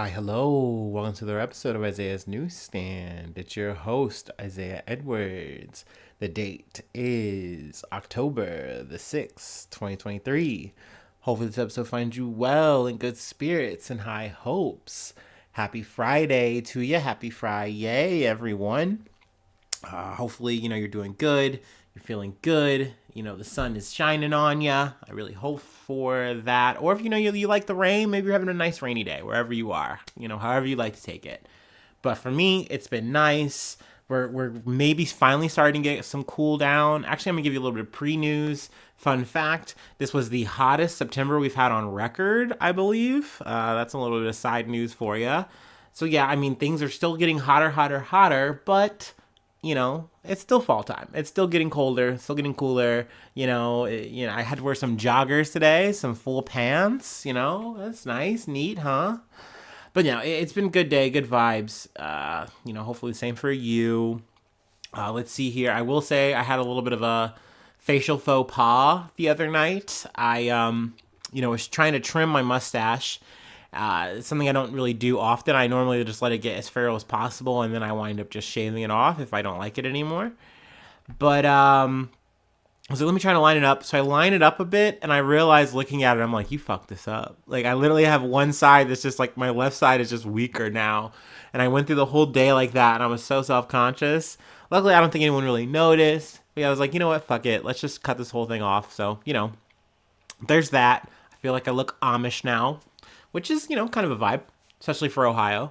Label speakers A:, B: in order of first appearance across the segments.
A: Hi, hello. Welcome to another episode of Isaiah's Newsstand. It's your host, Isaiah Edwards. The date is October the 6th, 2023. Hopefully, this episode finds you well, in good spirits, and high hopes. Happy Friday to you. Happy Friday, everyone. Hopefully, you're doing good. You're feeling good. The sun is shining on you. I really hope for that. Or if you like the rain, maybe you're having a nice rainy day wherever you are. However you like to take it. But for me, it's been nice. We're maybe finally starting to get some cool down. Actually, I'm gonna give you a little bit of pre-news. Fun fact: this was the hottest September we've had on record, I believe. That's a little bit of side news for you. So yeah, I mean things are still getting hotter, hotter, hotter, but it's still fall time. It's still getting colder, still getting cooler. I had to wear some joggers today, some full pants. That's nice, neat, huh? But it's been a good day, good vibes. Hopefully the same for you. Let's see here. I will say I had a little bit of a facial faux pas the other night. I was trying to trim my mustache. It's something I don't really do often. I normally just let it get as feral as possible, and then I wind up just shaving it off if I don't like it anymore. But I was like, let me try to line it up. So I line it up a bit, and I realized looking at it, I'm like, you fucked this up. Like, I literally have one side that's just like, my left side is just weaker now. And I went through the whole day like that, and I was so self-conscious. Luckily, I don't think anyone really noticed. But yeah, I was like, you know what, fuck it. Let's just cut this whole thing off. So, there's that. I feel like I look Amish now, which is, kind of a vibe, especially for Ohio.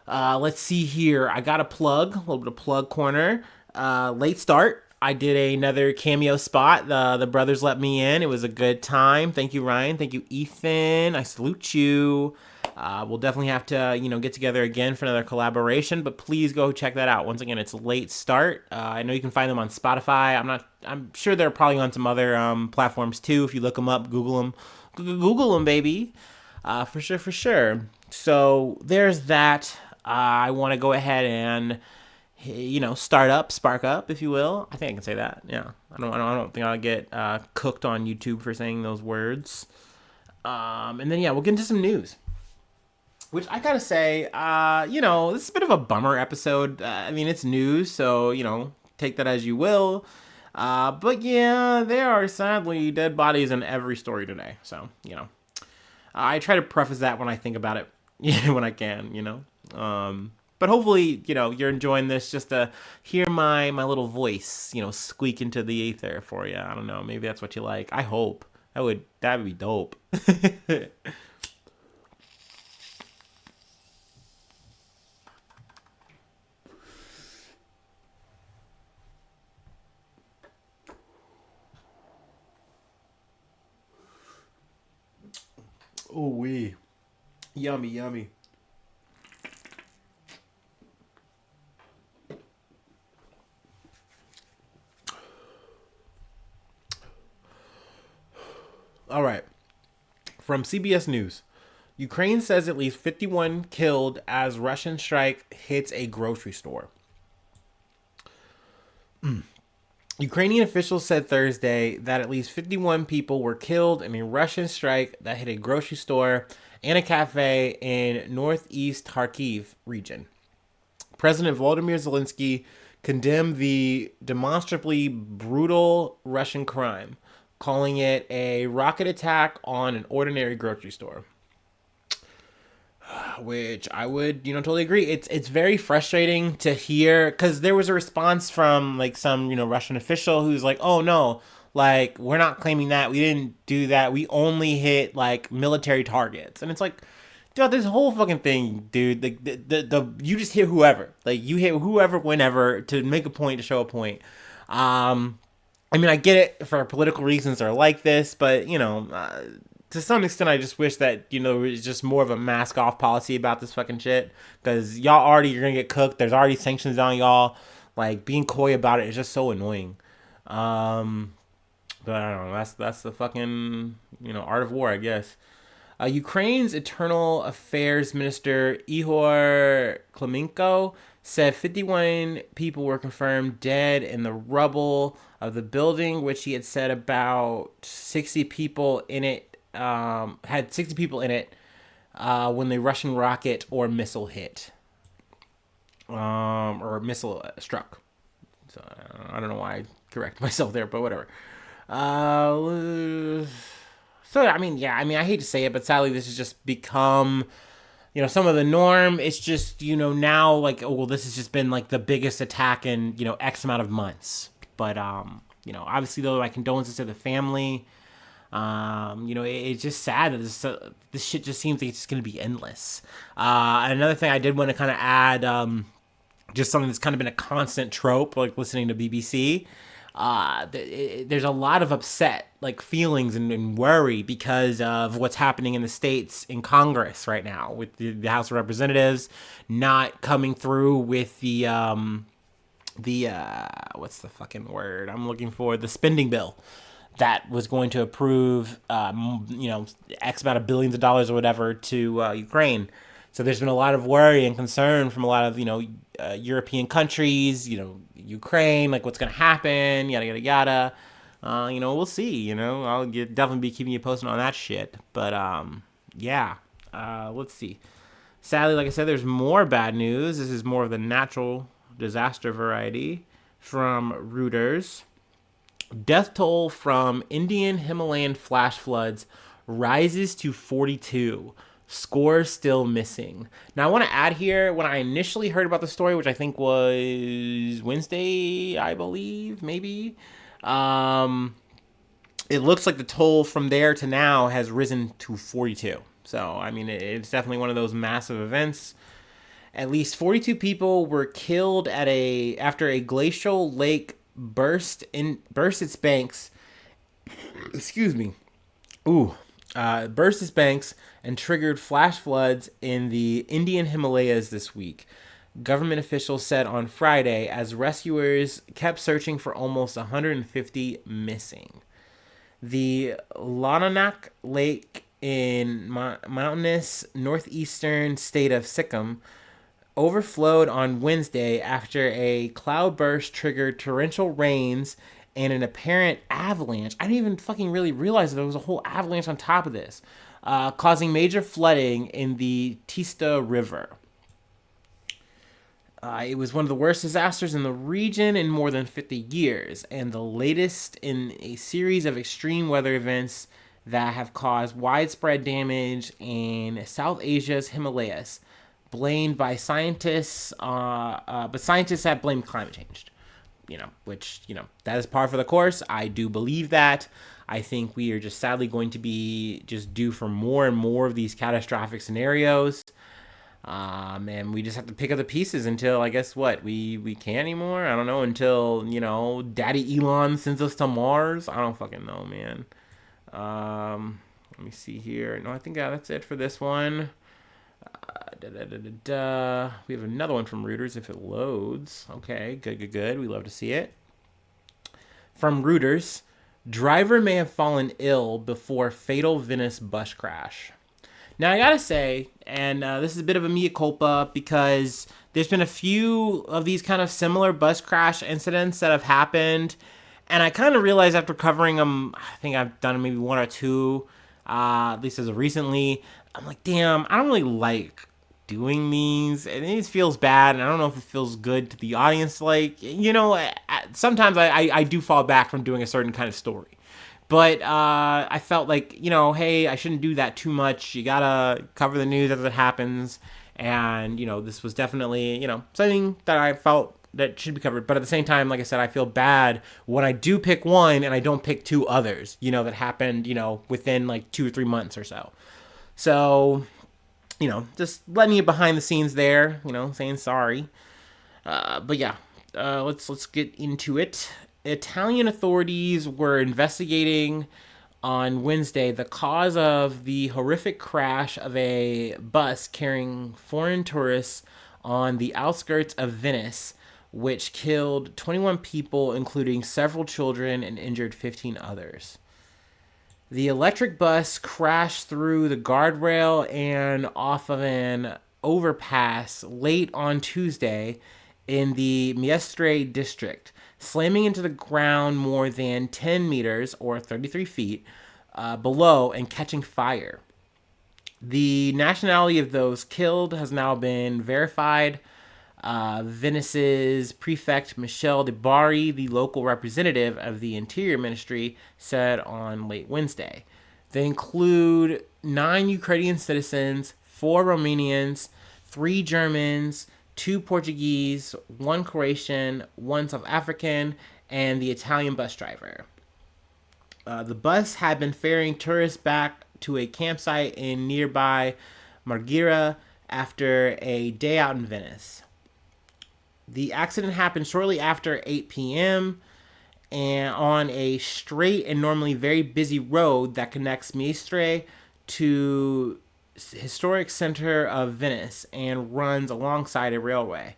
A: Let's see here. I got a plug, a little bit of plug corner. Late start. I did another cameo spot. The brothers let me in. It was a good time. Thank you, Ryan. Thank you, Ethan. I salute you. We'll definitely have to, get together again for another collaboration. But please go check that out. Once again, it's Late Start. I know you can find them on Spotify. I'm sure they're probably on some other platforms too. If you look them up, Google them, Google them, baby. For sure, for sure. So there's that. I want to go ahead and spark up, if you will. I think I can say that. Yeah, I don't think I'll get cooked on YouTube for saying those words. And then we'll get into some news. Which I gotta say, this is a bit of a bummer episode. I mean, it's news, so take that as you will. But yeah, there are sadly dead bodies in every story today. So I try to preface that when I think about it, when I can. But hopefully, you're enjoying this just to hear my little voice, squeak into the ether for you. I don't know. Maybe that's what you like. I hope. That would be dope. Oh, wee. Yummy, yummy. All right. From CBS News. Ukraine says at least 51 killed as Russian strike hits a grocery store. Ukrainian officials said Thursday that at least 51 people were killed in a Russian strike that hit a grocery store and a cafe in northeast Kharkiv region. President Volodymyr Zelensky condemned the demonstrably brutal Russian crime, calling it a rocket attack on an ordinary grocery store. Which I would, totally agree. It's very frustrating to hear because there was a response from like some, Russian official who's like, "Oh no, like we're not claiming that. We didn't do that. We only hit like military targets." And it's like, dude, this whole fucking thing, dude. Like the you just hit whoever. Like you hit whoever, whenever to make a point to show a point. I mean, I get it for political reasons they're like this, but to some extent, I just wish that it was just more of a mask off policy about this fucking shit. Because y'all already you're gonna get cooked. There's already sanctions on y'all. Like being coy about it is just so annoying. Um, but I don't know. That's the fucking art of war, I guess. Ukraine's Internal Affairs Minister Ihor Klemenko said 51 people were confirmed dead in the rubble of the building, which he had said about 60 people in it had 60 people in it when the Russian rocket or missile hit, or missile struck. So I don't know why I correct myself there, but whatever. So I hate to say it, but sadly, this has just become, some of the norm. It's just, now, like, oh, well, this has just been like the biggest attack in, X amount of months. But obviously, though, my condolences to the family. It's just sad that this shit just seems like it's just gonna be endless. Another thing I did want to kind of add, just something that's kind of been a constant trope, like listening to BBC. There's a lot of upset, like, feelings and worry because of what's happening in the States in Congress right now, with the House of Representatives not coming through with the what's the fucking word I'm looking for? The spending bill that was going to approve, X amount of billions of dollars or whatever to Ukraine. So there's been a lot of worry and concern from a lot of, European countries, Ukraine, like what's going to happen, yada, yada, yada. We'll see, I'll definitely be keeping you posted on that shit. But, let's see. Sadly, like I said, there's more bad news. This is more of the natural disaster variety from Reuters. Death toll from Indian Himalayan flash floods rises to 42. Scores still missing. Now, I want to add here, when I initially heard about the story, which I think was Wednesday, I believe, maybe, it looks like the toll from there to now has risen to 42. So, it's definitely one of those massive events. At least 42 people were killed after a glacial lake burst its banks. Excuse me. Burst its banks and triggered flash floods in the Indian Himalayas this week, government officials said on Friday, as rescuers kept searching for almost 150 missing. The Lananak Lake in mountainous northeastern state of Sikkim overflowed on Wednesday after a cloudburst triggered torrential rains and an apparent avalanche. I didn't even fucking really realize there was a whole avalanche on top of this, causing major flooding in the Tista River. It was one of the worst disasters in the region in more than 50 years, and the latest in a series of extreme weather events that have caused widespread damage in South Asia's Himalayas, blamed by scientists, but scientists have blamed climate change. Which, that is par for the course. I do believe that. I think we are just sadly going to be just due for more and more of these catastrophic scenarios. And we just have to pick up the pieces until, I guess, we can't anymore? I don't know, until, Daddy Elon sends us to Mars? I don't fucking know, man. Let me see here. No, I think that's it for this one. We have another one from Reuters if it loads. Okay, good. We love to see it. From Reuters, driver may have fallen ill before fatal Venice bus crash. Now, I gotta say, and this is a bit of a mea culpa, because there's been a few of these kind of similar bus crash incidents that have happened, and I kind of realized after covering them, I think I've done maybe one or two, at least as of recently, I'm like, damn, I don't really like doing these, and it feels bad, and I don't know if it feels good to the audience. Like, sometimes I do fall back from doing a certain kind of story, but I felt like, hey, I shouldn't do that too much. You gotta cover the news as it happens, and this was definitely something that I felt that should be covered. But at the same time, like I said, I feel bad when I do pick one and I don't pick two others, that happened, within like 2 or 3 months or so. So, just letting you behind the scenes there, saying sorry. But yeah, let's get into it. Italian authorities were investigating on Wednesday the cause of the horrific crash of a bus carrying foreign tourists on the outskirts of Venice, which killed 21 people, including several children, and injured 15 others. The electric bus crashed through the guardrail and off of an overpass late on Tuesday in the Mestre district, slamming into the ground more than 10 meters or 33 feet below and catching fire. The nationality of those killed has now been verified. Venice's prefect Michel de Bari, the local representative of the Interior Ministry, said on late Wednesday. They include 9 Ukrainian citizens, 4 Romanians, 3 Germans, 2 Portuguese, 1 Croatian, 1 South African, and the Italian bus driver. The bus had been ferrying tourists back to a campsite in nearby Marghera after a day out in Venice. The accident happened shortly after 8 p.m. and on a straight and normally very busy road that connects Mestre to historic center of Venice and runs alongside a railway.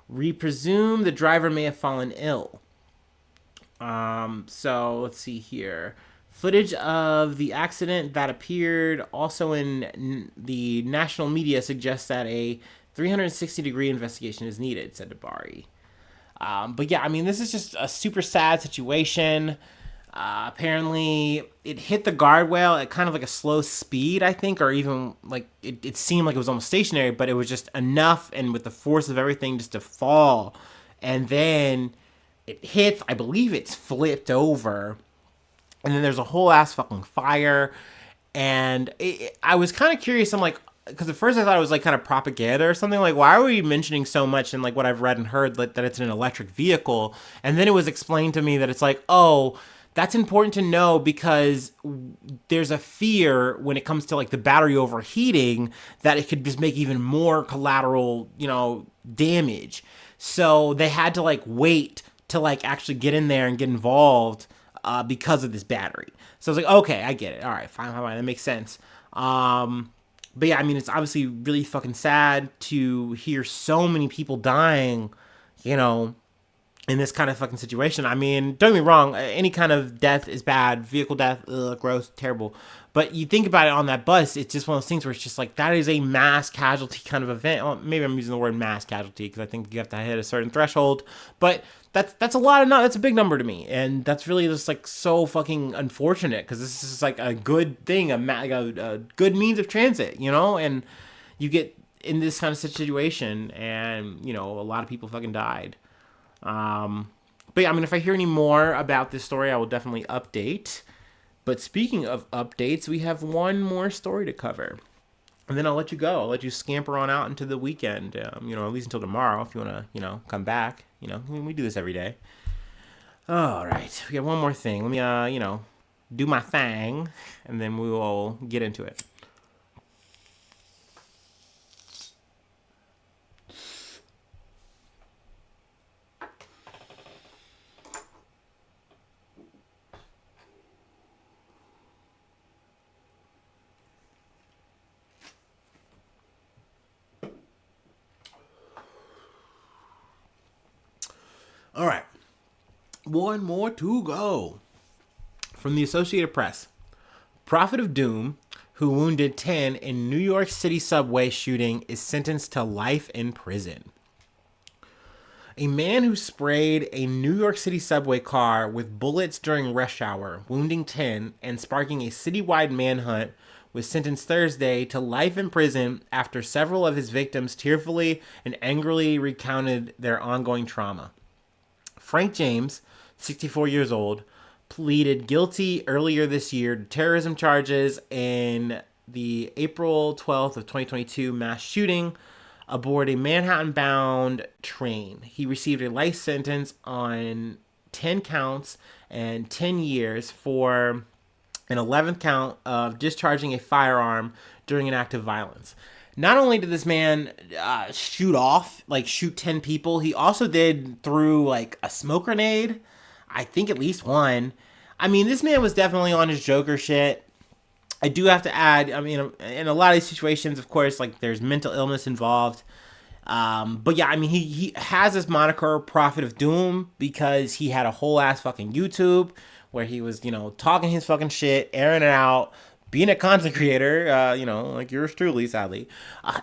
A: We presume the driver may have fallen ill. So let's see here. Footage of the accident that appeared also in the national media suggests that a 360-degree investigation is needed, said Dabari. But yeah, I mean, this is just a super sad situation. Apparently, it hit the guardrail at kind of like a slow speed, I think, or even like it seemed like it was almost stationary, but it was just enough, and with the force of everything, just to fall. And then it hits, I believe it's flipped over, and then there's a whole ass fucking fire. And I was kind of curious. I'm like, because at first I thought it was like kind of propaganda or something. Like, why are we mentioning so much in like what I've read and heard that it's an electric vehicle? And then it was explained to me that it's like, oh, that's important to know because there's a fear when it comes to like the battery overheating that it could just make even more collateral, damage. So they had to like wait to like actually get in there and get involved because of this battery. So I was like, okay, I get it. All right, fine, that makes sense. But yeah, I mean, it's obviously really fucking sad to hear so many people dying, in this kind of fucking situation. I mean, don't get me wrong, any kind of death is bad. Vehicle death, gross, terrible. But you think about it on that bus, it's just one of those things where it's just like, that is a mass casualty kind of event. Well, maybe I'm using the word mass casualty because I think you have to hit a certain threshold. But that's a lot of that's a big number to me, and that's really just like so fucking unfortunate because this is like a good thing, a good means of transit, and you get in this kind of situation, and a lot of people fucking died. But yeah, I mean, if I hear any more about this story, I will definitely update. But speaking of updates, we have one more story to cover. And then I'll let you go. I'll let you scamper on out into the weekend, at least until tomorrow if you want to, come back. We do this every day. All right. We got one more thing. Let me, do my thing, and then we will get into it. All right. One more to go. From the Associated Press. Prophet of Doom, who wounded 10 in New York City subway shooting, is sentenced to life in prison. A man who sprayed a New York City subway car with bullets during rush hour, wounding 10 and sparking a citywide manhunt, was sentenced Thursday to life in prison after several of his victims tearfully and angrily recounted their ongoing trauma. Frank James, 64 years old, pleaded guilty earlier this year to terrorism charges in the April 12th of 2022 mass shooting aboard a Manhattan-bound train. He received a life sentence on 10 counts and 10 years for an 11th count of discharging a firearm during an act of violence. Not only did this man shoot 10 people, he also did through like a smoke grenade. I think at least one. I mean, this man was definitely on his Joker shit. I do have to add, I mean, in a lot of these situations, of course, like there's mental illness involved. But yeah, I mean, he has this moniker, Prophet of Doom, because he had a whole ass fucking YouTube where he was, talking his fucking shit, airing it out, being a content creator, like yours truly, sadly.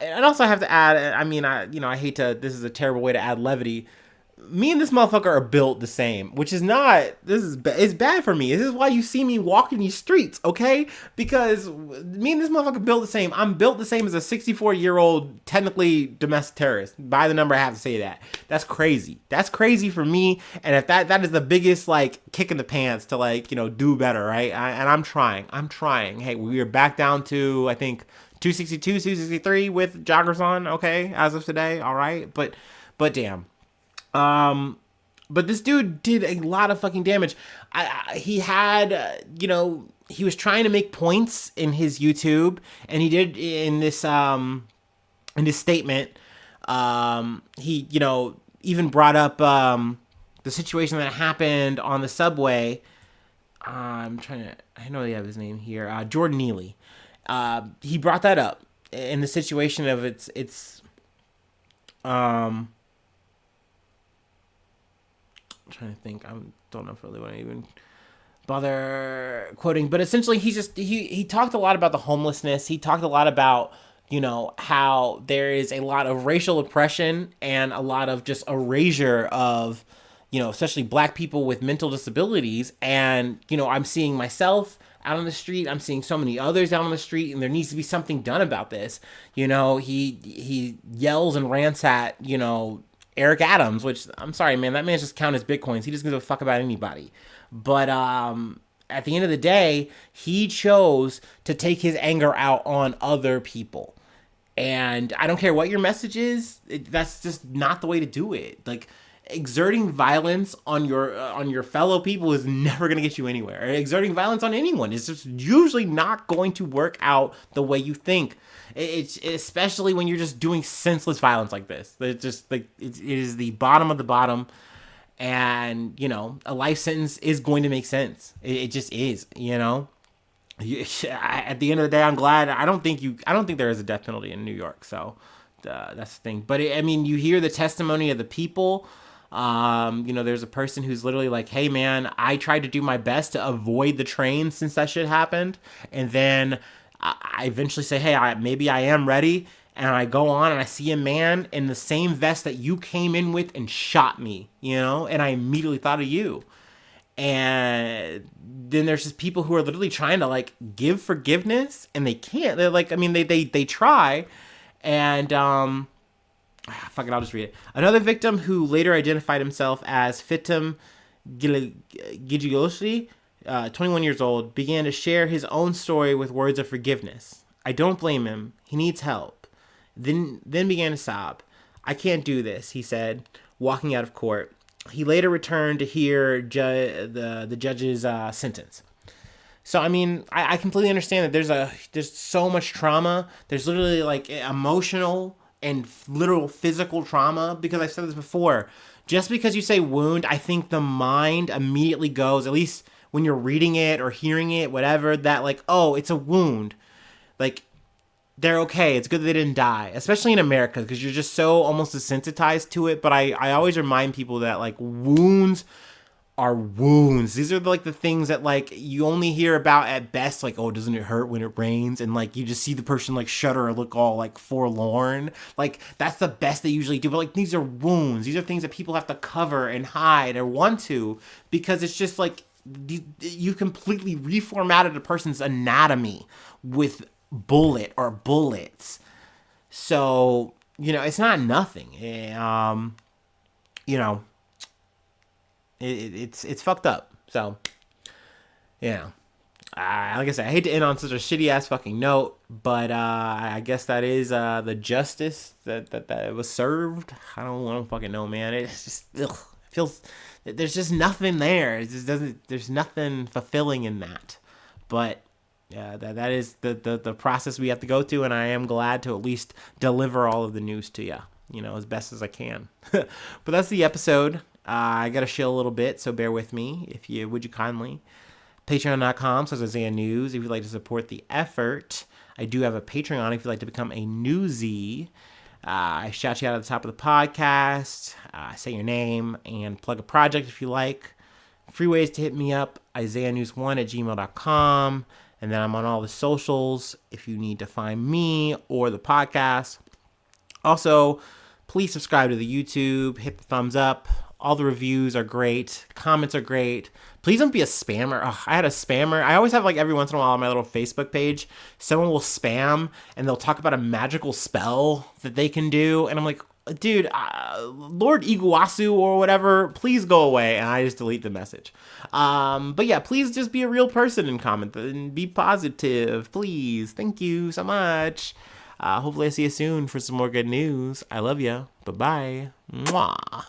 A: And also I have to add, I mean, I hate to, this is a terrible way to add levity, me and this motherfucker are built the same, which is not, it's bad for me. This is why you see me walking these streets, okay? Because me and this motherfucker built the same. I'm built the same as a 64-year-old, technically domestic terrorist. By the number, I have to say that. That's crazy. That's crazy for me. And if that is the biggest, like, kick in the pants to, like, do better, right? And I'm trying. Hey, we are back down to, I think, 262, 263 with joggers on, okay, as of today, all right? But damn. But this dude did a lot of fucking damage. He had, he was trying to make points in his YouTube, and he did in this statement. He, even brought up the situation that happened on the subway. I know they have his name here, Jordan Neely. He brought that up in the situation of I'm trying to think. I don't know if I really want to even bother quoting, but essentially he talked a lot about the homelessness. He talked a lot about, how there is a lot of racial oppression and a lot of just erasure of, especially black people with mental disabilities. And, I'm seeing myself out on the street. I'm seeing so many others out on the street, and there needs to be something done about this. He yells and rants at, Eric Adams, which, I'm sorry, man, that man just count his Bitcoins. He doesn't give a fuck about anybody. But at the end of the day, he chose to take his anger out on other people. And I don't care what your message is, that's just not the way to do it. Like, exerting violence on your fellow people is never going to get you anywhere. Exerting violence on anyone is just usually not going to work out the way you think. It's especially when you're just doing senseless violence like this. It's just like it is the bottom of the bottom, and a life sentence is going to make sense. It just is. At the end of the day, I'm glad. I don't think there is a death penalty in New York. So that's the thing. But you hear the testimony of the people. There's a person who's literally like, hey man, I tried to do my best to avoid the train since that shit happened. And then I eventually say, hey, maybe I am ready. And I go on and I see a man in the same vest that you came in with and shot me, and I immediately thought of you. And then there's just people who are literally trying to like give forgiveness, and they can't. They're like, they try. And, fuck it, I'll just read it. Another victim who later identified himself as Fitim Gijigoshi, 21 years old, began to share his own story with words of forgiveness. I don't blame him. He needs help. Then began to sob. I can't do this, he said, walking out of court. He later returned to hear the judge's sentence. So, I completely understand that there's so much trauma. There's literally like emotional and literal physical trauma, because I've said this before. Just because you say wound, I think the mind immediately goes, at least when you're reading it or hearing it, whatever, that like, oh, it's a wound. Like, they're okay. It's good that they didn't die, especially in America, because you're just so almost desensitized to it. But I always remind people that like wounds are wounds. These are like the things that like you only hear about at best, like, oh, doesn't it hurt when it rains? And like you just see the person like shudder or look all like forlorn. Like that's the best they usually do. But like these are wounds. These are things that people have to cover and hide or want to, because it's just like you completely reformatted a person's anatomy with bullet or bullets. So, it's not nothing. It's fucked up. So, like I said, I hate to end on such a shitty ass fucking note, but I guess that is the justice that was served. I don't fucking know, man. It's just feels there's just nothing there. It just doesn't. There's nothing fulfilling in that. But yeah, that is the process we have to go through, and I am glad to at least deliver all of the news to you, as best as I can. But that's the episode. I got to shill a little bit, so bear with me, would you kindly. Patreon.com/Isaiah News if you'd like to support the effort. I do have a Patreon if you'd like to become a newsie. I shout you out at the top of the podcast, say your name, and plug a project if you like. Free ways to hit me up, isaiahnews1@gmail.com. And then I'm on all the socials if you need to find me or the podcast. Also, please subscribe to the YouTube, hit the thumbs up, All the reviews are great. Comments are great. Please don't be a spammer. Oh, I had a spammer. I always have, like, every once in a while on my little Facebook page, someone will spam and they'll talk about a magical spell that they can do. And I'm like, dude, Lord Iguazu or whatever, please go away. And I just delete the message. But yeah, please just be a real person and comment and be positive. Please. Thank you so much. Hopefully I see you soon for some more good news. I love you. Bye-bye. Mwah.